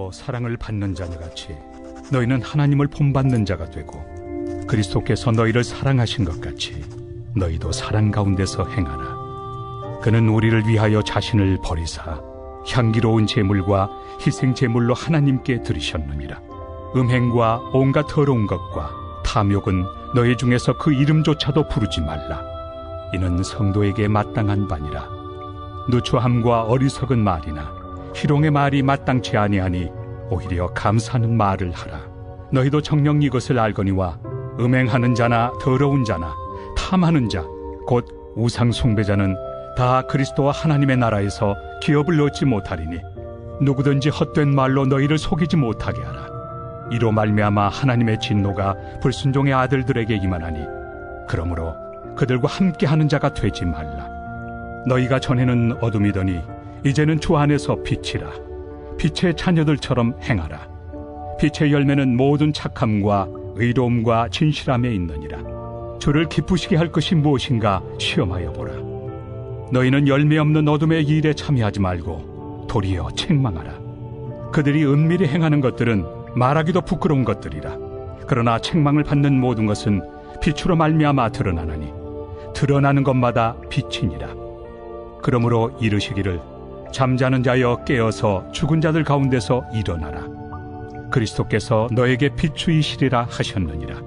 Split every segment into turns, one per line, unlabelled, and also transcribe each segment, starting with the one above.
안에서 사랑을 받는 자녀 같이 너희는 하나님을 본받는 자가 되고, 그리스도께서 너희를 사랑하신 것 같이 너희도 사랑 가운데서 행하라. 그는 우리를 위하여 자신을 버리사 향기로운 제물과 희생 제물로 하나님께 드리셨느니라. 음행과 온갖 더러운 것과 탐욕은 너희 중에서 그 이름조차도 부르지 말라. 이는 성도에게 마땅한 바니라. 누추함과 어리석은 말이나 희롱의 말이 마땅치 아니하니 오히려 감사하는 말을 하라. 너희도 정녕 이것을 알거니와 음행하는 자나 더러운 자나 탐하는 자 곧 우상 숭배자는 다 그리스도와 하나님의 나라에서 기업을 얻지 못하리니, 누구든지 헛된 말로 너희를 속이지 못하게 하라. 이로 말미암아 하나님의 진노가 불순종의 아들들에게 임하나니, 그러므로 그들과 함께하는 자가 되지 말라. 너희가 전에는 어둠이더니 이제는 주 안에서 빛이라. 빛의 자녀들처럼 행하라. 빛의 열매는 모든 착함과 의로움과 진실함에 있느니라. 주를 기쁘시게 할 것이 무엇인가 시험하여 보라. 너희는 열매 없는 어둠의 일에 참여하지 말고 도리어 책망하라. 그들이 은밀히 행하는 것들은 말하기도 부끄러운 것들이라. 그러나 책망을 받는 모든 것은 빛으로 말미암아 드러나나니, 드러나는 것마다 빛이니라. 그러므로 이르시기를 잠자는 자여 깨어서 죽은 자들 가운데서 일어나라. 그리스도께서 너에게 비추이시리라 하셨느니라.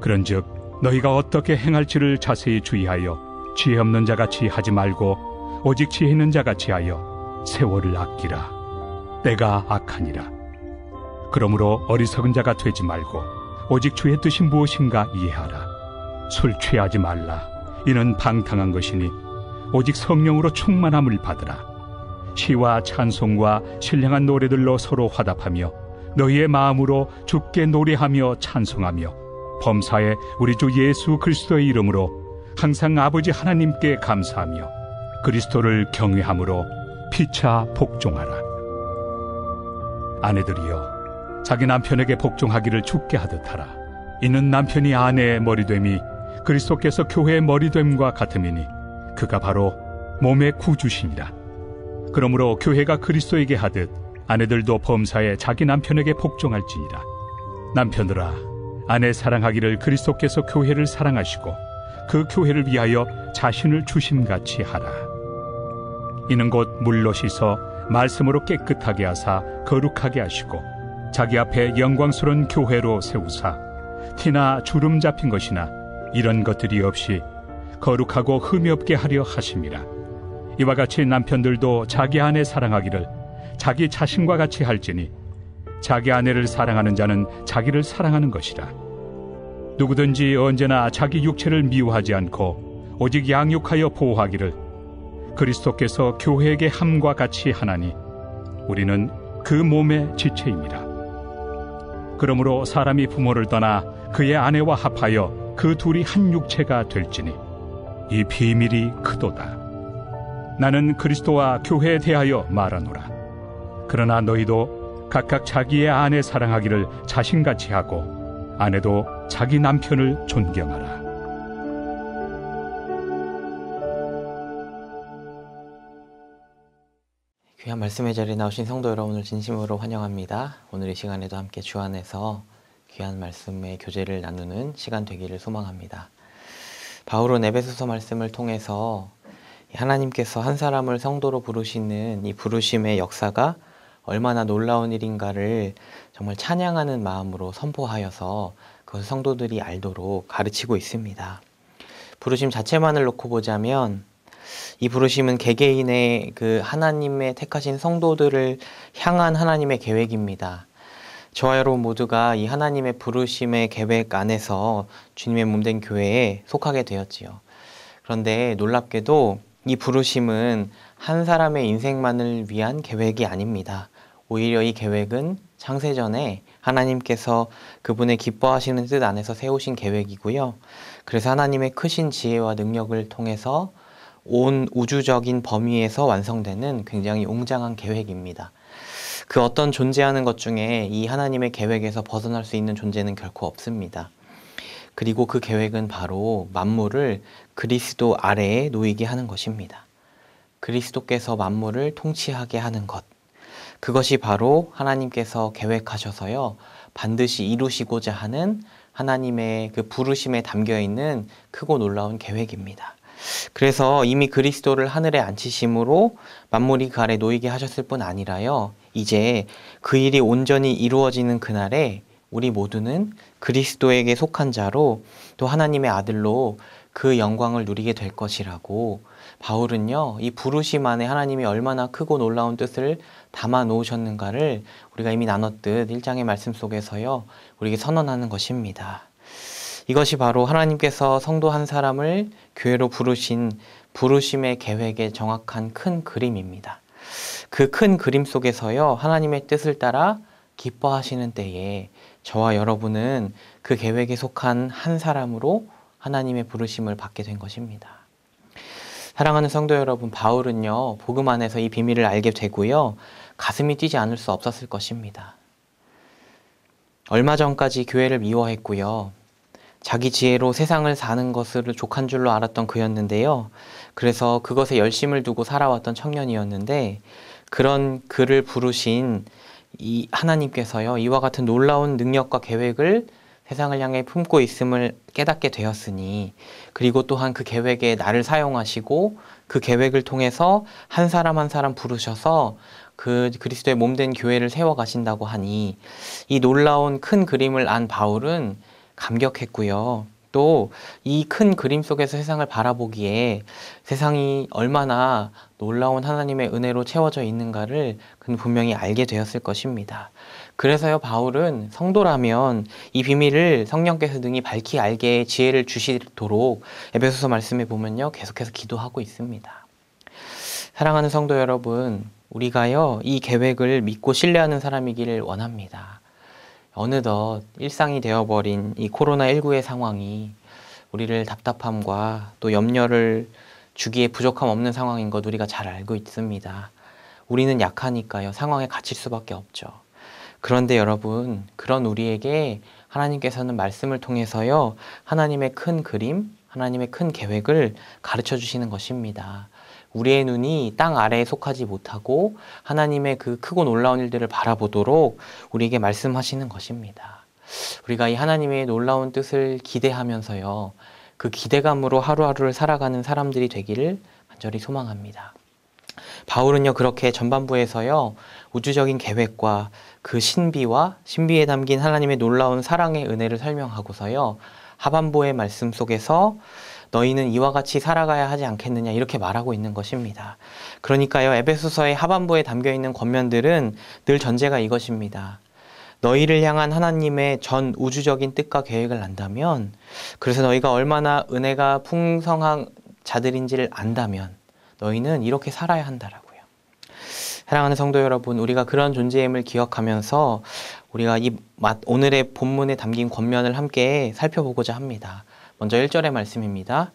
그런즉 너희가 어떻게 행할지를 자세히 주의하여 지혜 없는 자같이 하지 말고 오직 지혜 있는 자같이 하여 세월을 아끼라. 때가 악하니라. 그러므로 어리석은 자가 되지 말고 오직 주의 뜻이 무엇인가 이해하라. 술 취하지 말라. 이는 방탕한 것이니 오직 성령으로 충만함을 받으라. 시와 찬송과 신령한 노래들로 서로 화답하며 너희의 마음으로 주께 노래하며 찬송하며 범사에 우리 주 예수 그리스도의 이름으로 항상 아버지 하나님께 감사하며 그리스도를 경외함으로 피차 복종하라. 아내들이여 자기 남편에게 복종하기를 주께 하듯 하라. 이는 남편이 아내의 머리됨이 그리스도께서 교회의 머리됨과 같음이니 그가 바로 몸의 구주시니라. 그러므로 교회가 그리스도에게 하듯 아내들도 범사에 자기 남편에게 복종할지니라. 남편들아, 아내 사랑하기를 그리스도께서 교회를 사랑하시고 그 교회를 위하여 자신을 주심같이 하라. 이는 곧 물로 씻어 말씀으로 깨끗하게 하사 거룩하게 하시고 자기 앞에 영광스러운 교회로 세우사 티나 주름 잡힌 것이나 이런 것들이 없이 거룩하고 흠이 없게 하려 하심이라. 이와 같이 남편들도 자기 아내 사랑하기를 자기 자신과 같이 할지니 자기 아내를 사랑하는 자는 자기를 사랑하는 것이라. 누구든지 언제나 자기 육체를 미워하지 않고 오직 양육하여 보호하기를 그리스도께서 교회에게 함과 같이 하나니 우리는 그 몸의 지체입니다. 그러므로 사람이 부모를 떠나 그의 아내와 합하여 그 둘이 한 육체가 될지니 이 비밀이 크도다. 나는 그리스도와 교회에 대하여 말하노라. 그러나 너희도 각각 자기의 아내 사랑하기를 자신같이 하고 아내도 자기 남편을 존경하라.
귀한 말씀의 자리에 나오신 성도 여러분을 진심으로 환영합니다. 오늘 이 시간에도 함께 주 안에서 귀한 말씀의 교제를 나누는 시간 되기를 소망합니다. 바울은 에베소서 말씀을 통해서 하나님께서 한 사람을 성도로 부르시는 이 부르심의 역사가 얼마나 놀라운 일인가를 정말 찬양하는 마음으로 선포하여서 그것을 성도들이 알도록 가르치고 있습니다. 부르심 자체만을 놓고 보자면 이 부르심은 개개인의 그 하나님의 택하신 성도들을 향한 하나님의 계획입니다. 저와 여러분 모두가 이 하나님의 부르심의 계획 안에서 주님의 몸된 교회에 속하게 되었지요. 그런데 놀랍게도 이 부르심은 한 사람의 인생만을 위한 계획이 아닙니다. 오히려 이 계획은 창세전에 하나님께서 그분의 기뻐하시는 뜻 안에서 세우신 계획이고요. 그래서 하나님의 크신 지혜와 능력을 통해서 온 우주적인 범위에서 완성되는 굉장히 웅장한 계획입니다. 그 어떤 존재하는 것 중에 이 하나님의 계획에서 벗어날 수 있는 존재는 결코 없습니다. 그리고 그 계획은 바로 만물을 그리스도 아래에 놓이게 하는 것입니다. 그리스도께서 만물을 통치하게 하는 것. 그것이 바로 하나님께서 계획하셔서요, 반드시 이루시고자 하는 하나님의 그 부르심에 담겨 있는 크고 놀라운 계획입니다. 그래서 이미 그리스도를 하늘에 앉히심으로 만물이 그 아래 놓이게 하셨을 뿐 아니라요, 이제 그 일이 온전히 이루어지는 그날에 우리 모두는 그리스도에게 속한 자로 또 하나님의 아들로 그 영광을 누리게 될 것이라고 바울은요, 이 부르심 안에 하나님이 얼마나 크고 놀라운 뜻을 담아 놓으셨는가를 우리가 이미 나눴듯 1장의 말씀 속에서요, 우리에게 선언하는 것입니다. 이것이 바로 하나님께서 성도 한 사람을 교회로 부르신 부르심의 계획의 정확한 큰 그림입니다. 그 큰 그림 속에서요, 하나님의 뜻을 따라 기뻐하시는 때에 저와 여러분은 그 계획에 속한 한 사람으로 하나님의 부르심을 받게 된 것입니다. 사랑하는 성도 여러분, 바울은요, 복음 안에서 이 비밀을 알게 되고요, 가슴이 뛰지 않을 수 없었을 것입니다. 얼마 전까지 교회를 미워했고요, 자기 지혜로 세상을 사는 것을 족한 줄로 알았던 그였는데요, 그래서 그것에 열심을 두고 살아왔던 청년이었는데, 그런 그를 부르신 이 하나님께서요, 이와 같은 놀라운 능력과 계획을 세상을 향해 품고 있음을 깨닫게 되었으니, 그리고 또한 그 계획에 나를 사용하시고 그 계획을 통해서 한 사람 한 사람 부르셔서 그 그리스도의 몸된 교회를 세워가신다고 하니, 이 놀라운 큰 그림을 안 바울은 감격했고요. 또 이 큰 그림 속에서 세상을 바라보기에 세상이 얼마나 놀라운 하나님의 은혜로 채워져 있는가를 그는 분명히 알게 되었을 것입니다. 그래서요, 바울은 성도라면 이 비밀을 성령께서 능히 밝히 알게 지혜를 주시도록 에베소서 말씀에 보면요, 계속해서 기도하고 있습니다. 사랑하는 성도 여러분, 우리가요, 이 계획을 믿고 신뢰하는 사람이기를 원합니다. 어느덧 일상이 되어버린 이 코로나19의 상황이 우리를 답답함과 또 염려를 주기에 부족함 없는 상황인 것 우리가 잘 알고 있습니다. 우리는 약하니까요, 상황에 갇힐 수밖에 없죠. 그런데 여러분, 그런 우리에게 하나님께서는 말씀을 통해서요, 하나님의 큰 그림, 하나님의 큰 계획을 가르쳐 주시는 것입니다. 우리의 눈이 땅 아래에 속하지 못하고 하나님의 그 크고 놀라운 일들을 바라보도록 우리에게 말씀하시는 것입니다. 우리가 이 하나님의 놀라운 뜻을 기대하면서요, 그 기대감으로 하루하루를 살아가는 사람들이 되기를 간절히 소망합니다. 바울은요, 그렇게 전반부에서요, 우주적인 계획과 그 신비와 신비에 담긴 하나님의 놀라운 사랑의 은혜를 설명하고서요, 하반부의 말씀 속에서 너희는 이와 같이 살아가야 하지 않겠느냐, 이렇게 말하고 있는 것입니다. 그러니까요, 에베소서의 하반부에 담겨있는 권면들은 늘 전제가 이것입니다. 너희를 향한 하나님의 전 우주적인 뜻과 계획을 안다면, 그래서 너희가 얼마나 은혜가 풍성한 자들인지를 안다면 너희는 이렇게 살아야 한다라고요. 사랑하는 성도 여러분, 우리가 그런 존재임을 기억하면서 우리가 이 오늘의 본문에 담긴 권면을 함께 살펴보고자 합니다. 먼저 1절의 말씀입니다.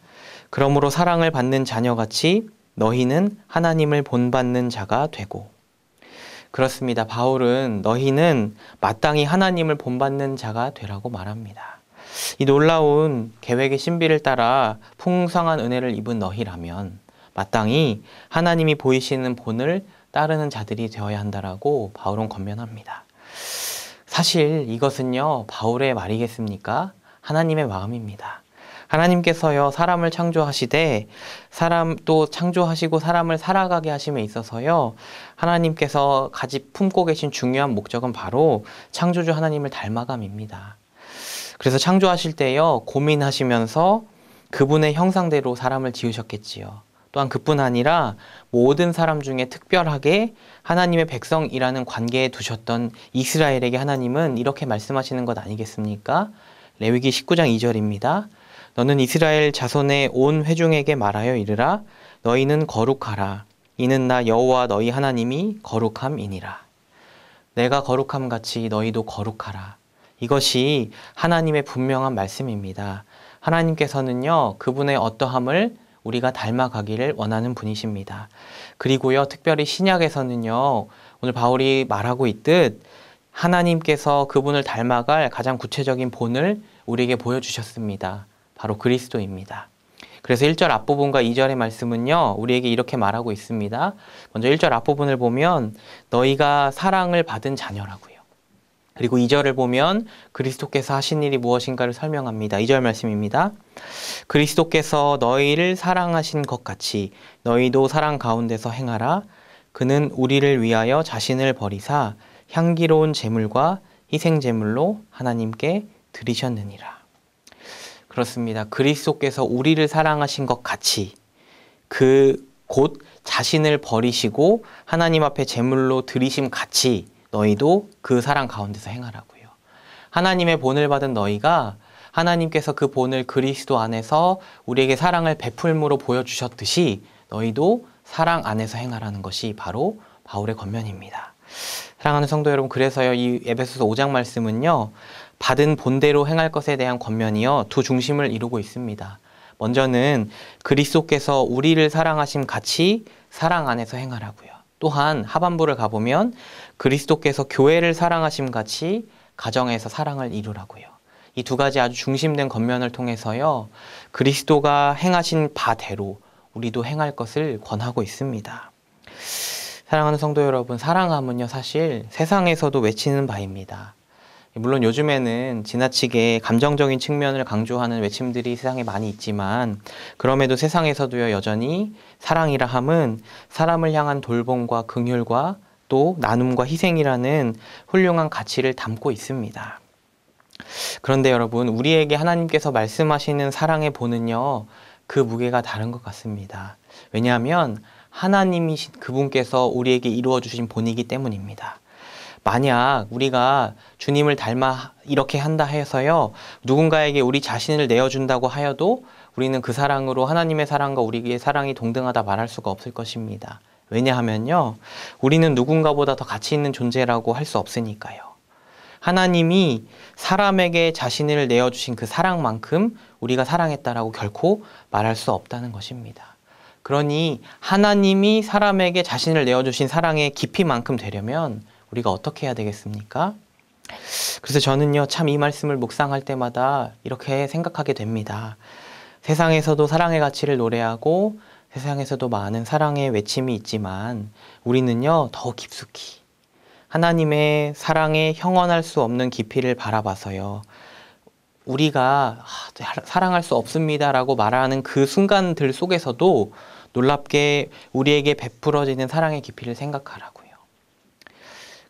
그러므로 사랑을 받는 자녀같이 너희는 하나님을 본받는 자가 되고. 그렇습니다. 바울은 너희는 마땅히 하나님을 본받는 자가 되라고 말합니다. 이 놀라운 계획의 신비를 따라 풍성한 은혜를 입은 너희라면 마땅히 하나님이 보이시는 본을 따르는 자들이 되어야 한다라고 바울은 권면합니다. 사실 이것은요, 바울의 말이겠습니까? 하나님의 마음입니다. 하나님께서요, 사람을 창조하시되 사람도 창조하시고 사람을 살아가게 하심에 있어서요, 하나님께서 품고 계신 중요한 목적은 바로 창조주 하나님을 닮아감입니다. 그래서 창조하실 때요, 고민하시면서 그분의 형상대로 사람을 지으셨겠지요. 또한 그뿐 아니라 모든 사람 중에 특별하게 하나님의 백성이라는 관계에 두셨던 이스라엘에게 하나님은 이렇게 말씀하시는 것 아니겠습니까? 레위기 19장 2절입니다. 너는 이스라엘 자손의 온 회중에게 말하여 이르라. 너희는 거룩하라. 이는 나 여호와 너희 하나님이 거룩함이니라. 내가 거룩함 같이 너희도 거룩하라. 이것이 하나님의 분명한 말씀입니다. 하나님께서는요, 그분의 어떠함을 우리가 닮아가기를 원하는 분이십니다. 그리고요, 특별히 신약에서는요, 오늘 바울이 말하고 있듯 하나님께서 그분을 닮아갈 가장 구체적인 본을 우리에게 보여주셨습니다. 바로 그리스도입니다. 그래서 1절 앞부분과 2절의 말씀은요, 우리에게 이렇게 말하고 있습니다. 먼저 1절 앞부분을 보면 너희가 사랑을 받은 자녀라고요. 그리고 2절을 보면 그리스도께서 하신 일이 무엇인가를 설명합니다. 2절 말씀입니다. 그리스도께서 너희를 사랑하신 것 같이 너희도 사랑 가운데서 행하라. 그는 우리를 위하여 자신을 버리사 향기로운 제물과 희생 제물로 하나님께 드리셨느니라. 그렇습니다. 그리스도께서 우리를 사랑하신 것 같이 곧 자신을 버리시고 하나님 앞에 제물로 드리심 같이 너희도 그 사랑 가운데서 행하라고요. 하나님의 본을 받은 너희가 하나님께서 그 본을 그리스도 안에서 우리에게 사랑을 베풀므로 보여주셨듯이 너희도 사랑 안에서 행하라는 것이 바로 바울의 권면입니다. 사랑하는 성도 여러분, 그래서요, 이 에베소서 5장 말씀은요, 받은 본대로 행할 것에 대한 권면이요, 두 중심을 이루고 있습니다. 먼저는 그리스도께서 우리를 사랑하심 같이 사랑 안에서 행하라고요. 또한 하반부를 가보면 그리스도께서 교회를 사랑하심 같이 가정에서 사랑을 이루라고요. 이 두 가지 아주 중심된 권면을 통해서요, 그리스도가 행하신 바대로 우리도 행할 것을 권하고 있습니다. 사랑하는 성도 여러분, 사랑함은요, 사실 세상에서도 외치는 바입니다. 물론 요즘에는 지나치게 감정적인 측면을 강조하는 외침들이 세상에 많이 있지만, 그럼에도 세상에서도요, 여전히 사랑이라 함은 사람을 향한 돌봄과 긍휼과 또 나눔과 희생이라는 훌륭한 가치를 담고 있습니다. 그런데 여러분, 우리에게 하나님께서 말씀하시는 사랑의 본은요, 그 무게가 다른 것 같습니다. 왜냐하면 하나님이 그분께서 우리에게 이루어 주신 본이기 때문입니다. 만약 우리가 주님을 닮아 이렇게 한다 해서요, 누군가에게 우리 자신을 내어준다고 하여도 우리는 그 사랑으로 하나님의 사랑과 우리의 사랑이 동등하다 말할 수가 없을 것입니다. 왜냐하면요, 우리는 누군가보다 더 가치 있는 존재라고 할 수 없으니까요. 하나님이 사람에게 자신을 내어주신 그 사랑만큼 우리가 사랑했다라고 결코 말할 수 없다는 것입니다. 그러니 하나님이 사람에게 자신을 내어주신 사랑의 깊이만큼 되려면 우리가 어떻게 해야 되겠습니까? 그래서 저는요, 참 이 말씀을 묵상할 때마다 이렇게 생각하게 됩니다. 세상에서도 사랑의 가치를 노래하고 세상에서도 많은 사랑의 외침이 있지만 우리는요, 더 깊숙이 하나님의 사랑에 형언할 수 없는 깊이를 바라봐서요, 우리가 사랑할 수 없습니다라고 말하는 그 순간들 속에서도 놀랍게 우리에게 베풀어지는 사랑의 깊이를 생각하라고요.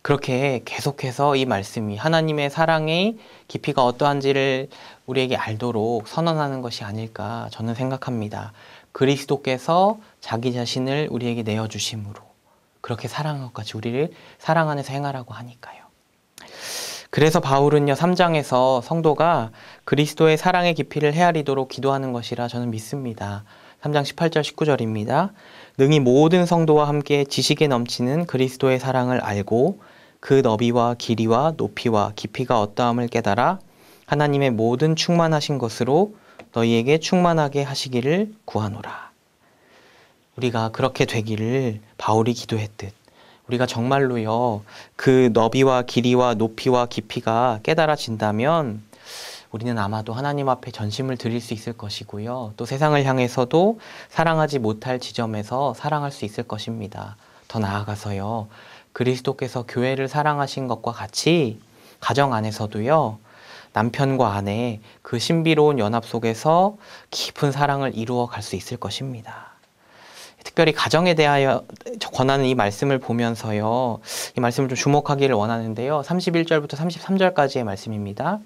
그렇게 계속해서 이 말씀이 하나님의 사랑의 깊이가 어떠한지를 우리에게 알도록 선언하는 것이 아닐까 저는 생각합니다. 그리스도께서 자기 자신을 우리에게 내어주심으로 그렇게 사랑한 것 같이 우리를 사랑 안에서 행하라고 하니까요. 그래서 바울은요, 3장에서 성도가 그리스도의 사랑의 깊이를 헤아리도록 기도하는 것이라 저는 믿습니다. 3장 18절 19절입니다. 능히 모든 성도와 함께 지식에 넘치는 그리스도의 사랑을 알고 그 너비와 길이와 높이와 깊이가 어떠함을 깨달아 하나님의 모든 충만하신 것으로 너희에게 충만하게 하시기를 구하노라. 우리가 그렇게 되기를 바울이 기도했듯 우리가 정말로요, 그 너비와 길이와 높이와 깊이가 깨달아진다면 우리는 아마도 하나님 앞에 전심을 드릴 수 있을 것이고요, 또 세상을 향해서도 사랑하지 못할 지점에서 사랑할 수 있을 것입니다. 더 나아가서요, 그리스도께서 교회를 사랑하신 것과 같이 가정 안에서도요, 남편과 아내 그 신비로운 연합 속에서 깊은 사랑을 이루어 갈 수 있을 것입니다. 특별히 가정에 대하여 권하는 이 말씀을 보면서요, 이 말씀을 좀 주목하기를 원하는데요, 31절부터 33절까지의 말씀입니다.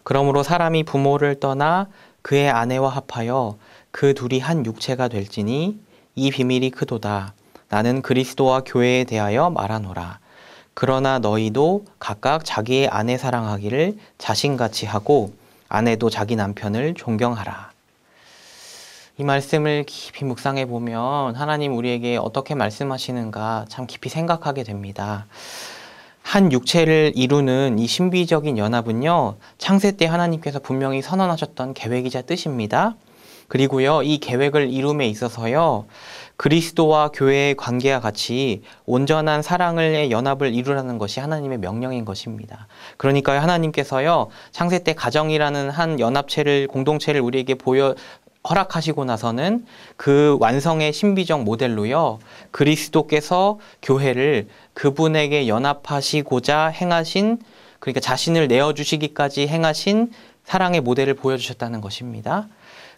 그러므로 사람이 부모를 떠나 그의 아내와 합하여 그 둘이 한 육체가 될지니 이 비밀이 크도다. 나는 그리스도와 교회에 대하여 말하노라. 그러나 너희도 각각 자기의 아내 사랑하기를 자신같이 하고 아내도 자기 남편을 존경하라. 이 말씀을 깊이 묵상해 보면 하나님 우리에게 어떻게 말씀하시는가 참 깊이 생각하게 됩니다. 한 육체를 이루는 이 신비적인 연합은요, 창세 때 하나님께서 분명히 선언하셨던 계획이자 뜻입니다. 그리고요, 이 계획을 이룸에 있어서요, 그리스도와 교회의 관계와 같이 온전한 사랑의 연합을 이루라는 것이 하나님의 명령인 것입니다. 그러니까요, 하나님께서요, 창세 때 가정이라는 한 연합체를, 공동체를 우리에게 허락하시고 나서는 그 완성의 신비적 모델로요, 그리스도께서 교회를 그분에게 연합하시고자 행하신, 그러니까 자신을 내어주시기까지 행하신 사랑의 모델을 보여주셨다는 것입니다.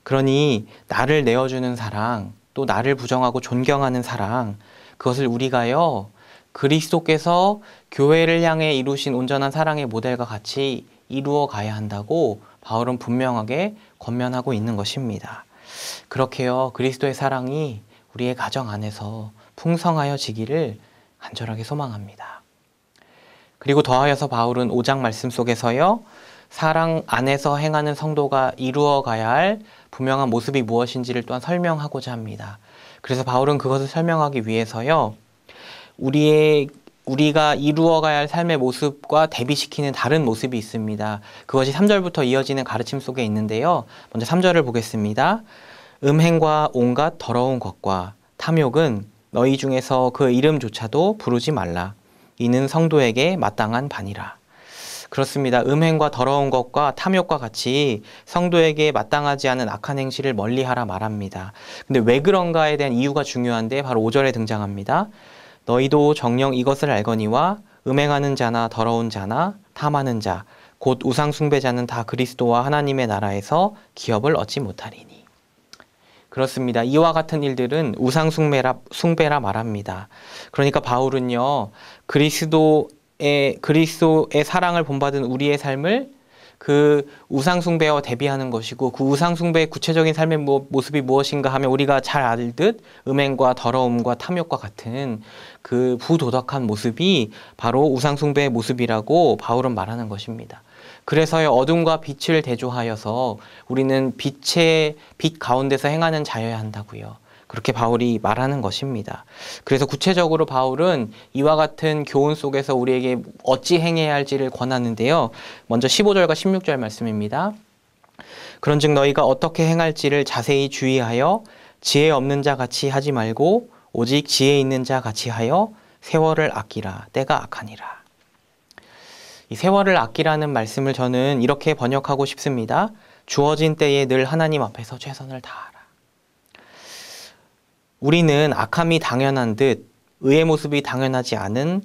그러니 나를 내어주는 사랑, 또 나를 부정하고 존경하는 사랑, 그것을 우리가요, 그리스도께서 교회를 향해 이루신 온전한 사랑의 모델과 같이 이루어 가야 한다고 바울은 분명하게 권면하고 있는 것입니다. 그렇게요, 그리스도의 사랑이 우리의 가정 안에서 풍성하여지기를 간절하게 소망합니다. 그리고 더하여서 바울은 5장 말씀 속에서요, 사랑 안에서 행하는 성도가 이루어 가야 할 분명한 모습이 무엇인지를 또한 설명하고자 합니다. 그래서 바울은 그것을 설명하기 위해서요, 우리가 이루어가야 할 삶의 모습과 대비시키는 다른 모습이 있습니다. 그것이 3절부터 이어지는 가르침 속에 있는데요. 먼저 3절을 보겠습니다. 음행과 온갖 더러운 것과 탐욕은 너희 중에서 그 이름조차도 부르지 말라. 이는 성도에게 마땅한 바니라. 그렇습니다. 음행과 더러운 것과 탐욕과 같이 성도에게 마땅하지 않은 악한 행실을 멀리하라 말합니다. 근데 왜 그런가에 대한 이유가 중요한데 바로 5절에 등장합니다. 너희도 정녕 이것을 알거니와 음행하는 자나 더러운 자나 탐하는 자 곧 우상 숭배자는 다 그리스도와 하나님의 나라에서 기업을 얻지 못하리니. 그렇습니다. 이와 같은 일들은 우상 숭배라 말합니다. 그러니까 바울은요, 그리스도의 사랑을 본받은 우리의 삶을 그 우상 숭배와 대비하는 것이고, 그 우상 숭배의 구체적인 삶의 모습이 무엇인가 하면 우리가 잘 알듯 음행과 더러움과 탐욕과 같은 그 부도덕한 모습이 바로 우상 숭배의 모습이라고 바울은 말하는 것입니다. 그래서요, 어둠과 빛을 대조하여서 우리는 빛 가운데서 행하는 자여야 한다고요. 그렇게 바울이 말하는 것입니다. 그래서 구체적으로 바울은 이와 같은 교훈 속에서 우리에게 어찌 행해야 할지를 권하는데요. 먼저 15절과 16절 말씀입니다. 그런즉 너희가 어떻게 행할지를 자세히 주의하여 지혜 없는 자 같이 하지 말고 오직 지혜 있는 자 같이 하여 세월을 아끼라. 때가 악하니라. 이 세월을 아끼라는 말씀을 저는 이렇게 번역하고 싶습니다. 주어진 때에 늘 하나님 앞에서 최선을 다하라. 우리는 악함이 당연한 듯, 의의 모습이 당연하지 않은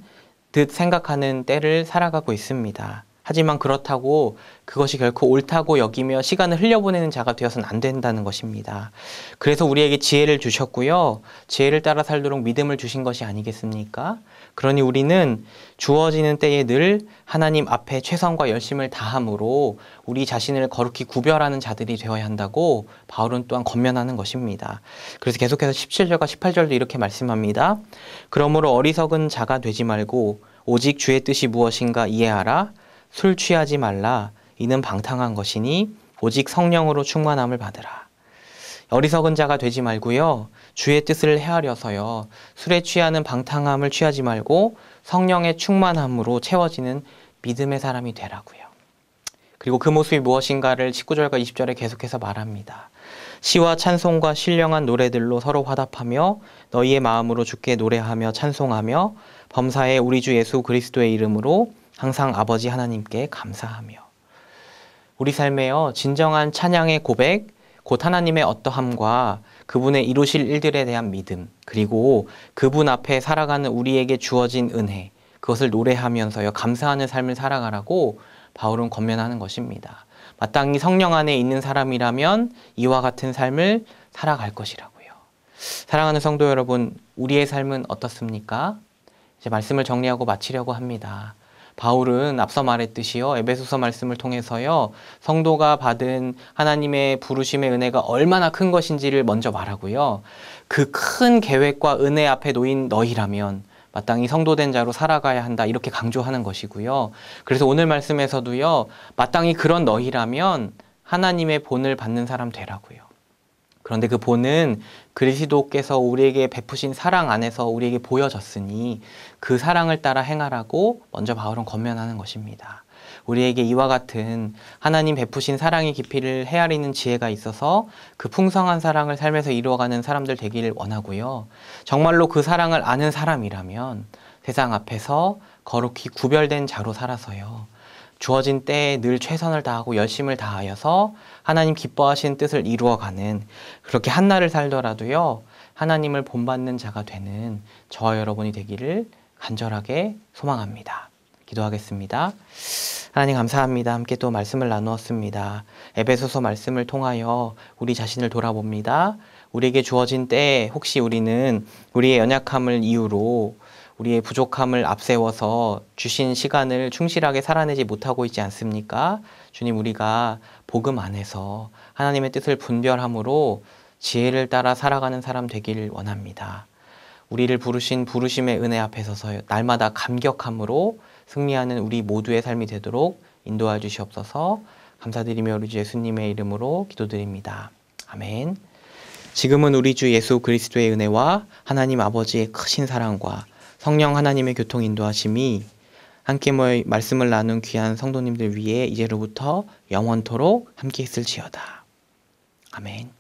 듯 생각하는 때를 살아가고 있습니다. 하지만 그렇다고 그것이 결코 옳다고 여기며 시간을 흘려보내는 자가 되어서는 안 된다는 것입니다. 그래서 우리에게 지혜를 주셨고요. 지혜를 따라 살도록 믿음을 주신 것이 아니겠습니까? 그러니 우리는 주어지는 때에 늘 하나님 앞에 최선과 열심을 다함으로 우리 자신을 거룩히 구별하는 자들이 되어야 한다고 바울은 또한 권면하는 것입니다. 그래서 계속해서 17절과 18절도 이렇게 말씀합니다. 그러므로 어리석은 자가 되지 말고 오직 주의 뜻이 무엇인가 이해하라. 술 취하지 말라. 이는 방탕한 것이니 오직 성령으로 충만함을 받으라. 어리석은 자가 되지 말고요. 주의 뜻을 헤아려서요. 술에 취하는 방탕함을 취하지 말고 성령의 충만함으로 채워지는 믿음의 사람이 되라고요. 그리고 그 모습이 무엇인가를 19절과 20절에 계속해서 말합니다. 시와 찬송과 신령한 노래들로 서로 화답하며 너희의 마음으로 주께 노래하며 찬송하며 범사에 우리 주 예수 그리스도의 이름으로 항상 아버지 하나님께 감사하며. 우리 삶에요, 진정한 찬양의 고백, 곧 하나님의 어떠함과 그분의 이루실 일들에 대한 믿음, 그리고 그분 앞에 살아가는 우리에게 주어진 은혜, 그것을 노래하면서요, 감사하는 삶을 살아가라고 바울은 권면하는 것입니다. 마땅히 성령 안에 있는 사람이라면 이와 같은 삶을 살아갈 것이라고요. 사랑하는 성도 여러분, 우리의 삶은 어떻습니까? 이제 말씀을 정리하고 마치려고 합니다. 바울은 앞서 말했듯이요, 에베소서 말씀을 통해서요, 성도가 받은 하나님의 부르심의 은혜가 얼마나 큰 것인지를 먼저 말하고요, 그 큰 계획과 은혜 앞에 놓인 너희라면 마땅히 성도된 자로 살아가야 한다, 이렇게 강조하는 것이고요. 그래서 오늘 말씀에서도요, 마땅히 그런 너희라면 하나님의 본을 받는 사람 되라고요. 그런데 그 본은 그리스도께서 우리에게 베푸신 사랑 안에서 우리에게 보여졌으니 그 사랑을 따라 행하라고 먼저 바울은 권면하는 것입니다. 우리에게 이와 같은 하나님 베푸신 사랑의 깊이를 헤아리는 지혜가 있어서 그 풍성한 사랑을 삶에서 이루어가는 사람들 되기를 원하고요. 정말로 그 사랑을 아는 사람이라면 세상 앞에서 거룩히 구별된 자로 살아서요, 주어진 때에 늘 최선을 다하고 열심을 다하여서 하나님 기뻐하시는 뜻을 이루어가는, 그렇게 한날을 살더라도요 하나님을 본받는 자가 되는 저와 여러분이 되기를 간절하게 소망합니다. 기도하겠습니다. 하나님 감사합니다. 함께 또 말씀을 나누었습니다. 에베소서 말씀을 통하여 우리 자신을 돌아봅니다. 우리에게 주어진 때에 혹시 우리는 우리의 연약함을 이유로 우리의 부족함을 앞세워서 주신 시간을 충실하게 살아내지 못하고 있지 않습니까? 주님, 우리가 복음 안에서 하나님의 뜻을 분별함으로 지혜를 따라 살아가는 사람 되기를 원합니다. 우리를 부르신 부르심의 은혜 앞에 서서 날마다 감격함으로 승리하는 우리 모두의 삶이 되도록 인도하여 주시옵소서. 감사드리며 우리 주 예수님의 이름으로 기도드립니다. 아멘. 지금은 우리 주 예수 그리스도의 은혜와 하나님 아버지의 크신 사랑과 성령 하나님의 교통 인도하심이 함께 모여 말씀을 나눈 귀한 성도님들 위해 이제로부터 영원토록 함께 있을지어다. 아멘.